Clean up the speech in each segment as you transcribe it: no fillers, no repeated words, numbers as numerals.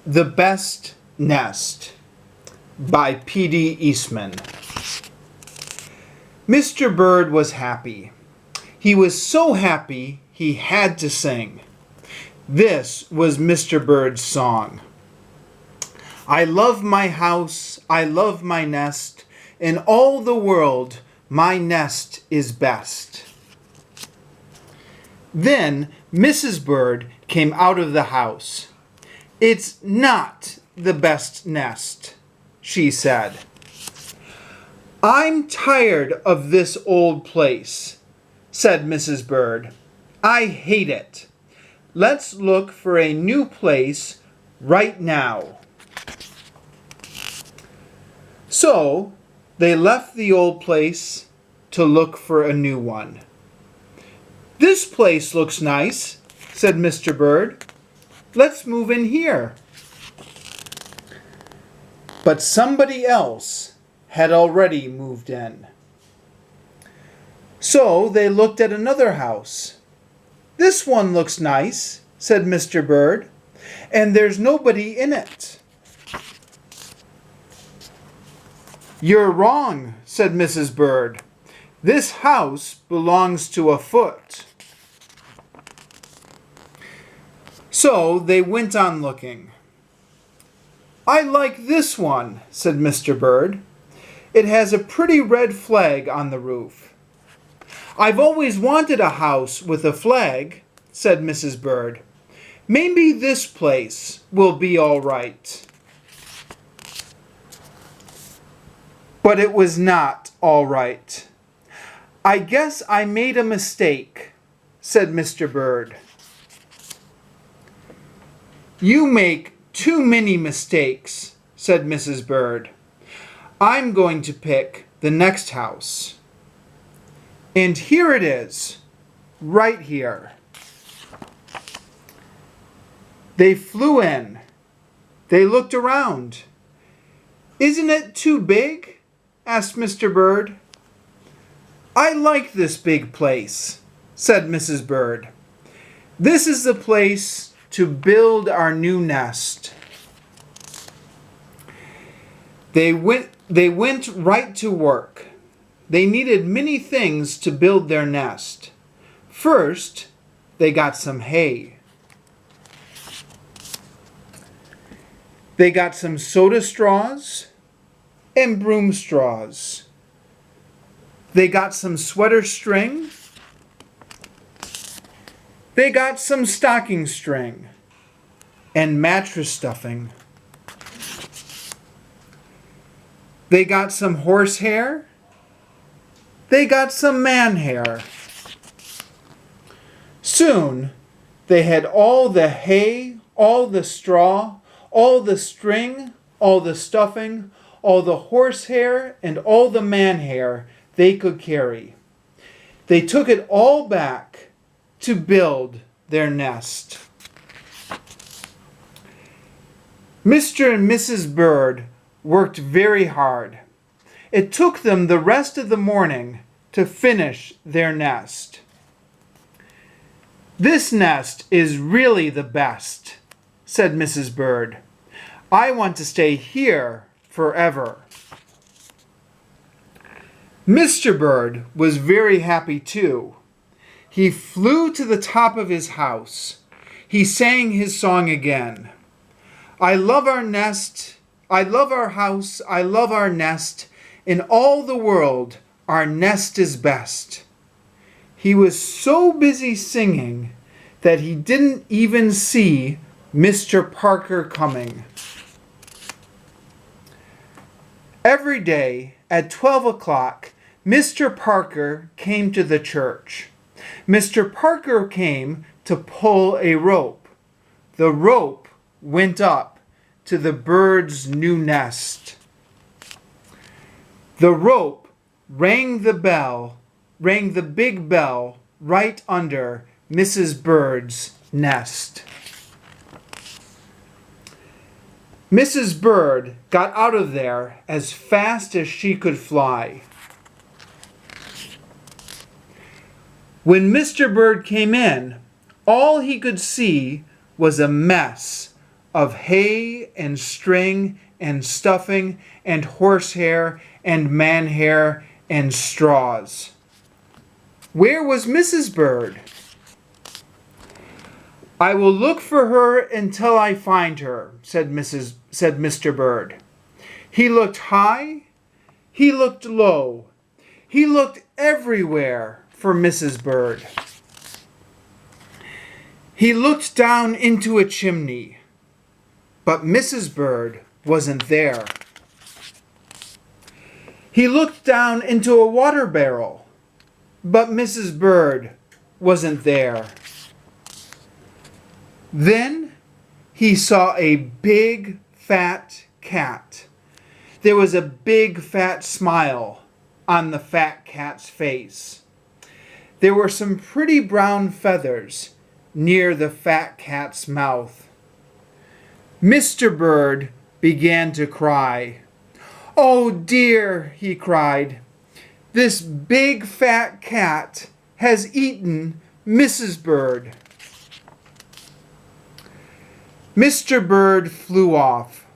The Best Nest by P.D. Eastman. Mr. Bird was happy. He was so happy he had to sing. This was Mr. Bird's song. I love my house, I love my nest. In all the world, my nest is best. Then Mrs. Bird came out of the house. It's not the best nest, she said. I'm tired of this old place, said Mrs. Bird. I hate it. Let's look for a new place right now. So they left the old place to look for a new one. This place looks nice, said Mr. Bird. Let's move in here. But somebody else had already moved in. So they looked at another house. This one looks nice, said Mr. Bird, and there's nobody in it. You're wrong, said Mrs. Bird. This house belongs to a foot. So they went on looking. I like this one, said Mr. Bird. It has a pretty red flag on the roof. I've always wanted a house with a flag, said Mrs. Bird. Maybe this place will be all right. But it was not all right. I guess I made a mistake, said Mr. Bird. You make too many mistakes, said Mrs. Bird. I'm going to pick the next house. And here it is, right here. They flew in. They looked around. Isn't it too big? Asked Mr. Bird. I like this big place, said Mrs. Bird. This is the place to build our new nest. They went right to work. They needed many things to build their nest. First, they got some hay. They got some soda straws and broom straws. They got some sweater string. They got some stocking string and mattress stuffing. They got some horsehair. They got some man hair. Soon they had all the hay, all the straw, all the string, all the stuffing, all the horsehair, and all the man hair they could carry. They took it all back to build their nest. Mr. and Mrs. Bird worked very hard. It took them the rest of the morning to finish their nest. This nest is really the best, said Mrs. Bird. I want to stay here forever. Mr. Bird was very happy too. He flew to the top of his house. He sang his song again. I love our nest. I love our house. I love our nest. In all the world, our nest is best. He was so busy singing that he didn't even see Mr. Parker coming. Every day at 12 o'clock, Mr. Parker came to the church. Mr. Parker came to pull a rope. The rope went up to the bird's new nest. The rope rang the big bell right under Mrs. Bird's nest. Mrs. Bird got out of there as fast as she could fly. When Mr. Bird came in, all he could see was a mess of hay and string and stuffing and horsehair and manhair and straws. Where was Mrs. Bird? I will look for her until I find her, said Mr. Bird. He looked high, he looked low, he looked everywhere for Mrs. Bird. He looked down into a chimney, but Mrs. Bird wasn't there. He looked down into a water barrel, but Mrs. Bird wasn't there. Then he saw a big, fat cat. There was a big, fat smile on the fat cat's face. There were some pretty brown feathers near the fat cat's mouth. Mr. Bird began to cry. "Oh dear," he cried. "This big, fat cat has eaten Mrs. Bird." Mr. Bird flew off.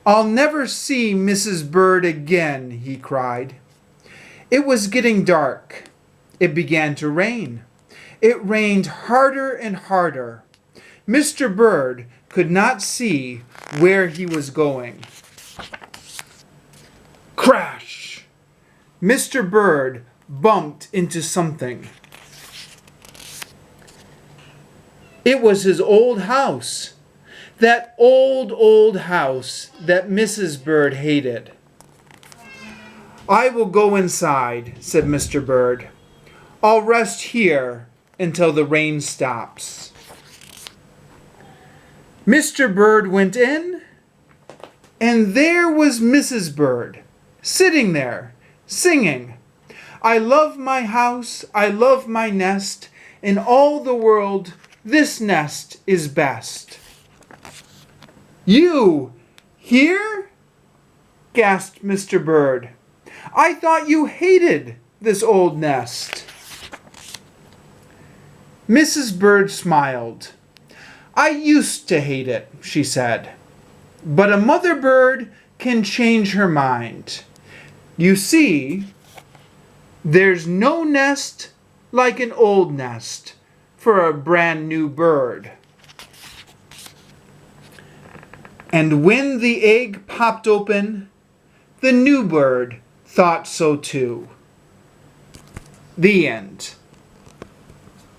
"I'll never see Mrs. Bird again," he cried. It was getting dark. It began to rain. It rained harder and harder. Mr. Bird could not see where he was going. Crash! Mr. Bird bumped into something. It was his old house. That old house that Mrs. Bird hated. "I will go inside," said Mr. Bird. "I'll rest here until the rain stops." Mr. Bird went in, and there was Mrs. Bird, sitting there, singing, "I love my house, I love my nest, in all the world this nest is best." "You here?" gasped Mr. Bird. "I thought you hated this old nest." Mrs. Bird smiled. "I used to hate it," she said. "But a mother bird can change her mind. You see, there's no nest like an old nest for a brand new bird." And when the egg popped open, the new bird thought so too. The end.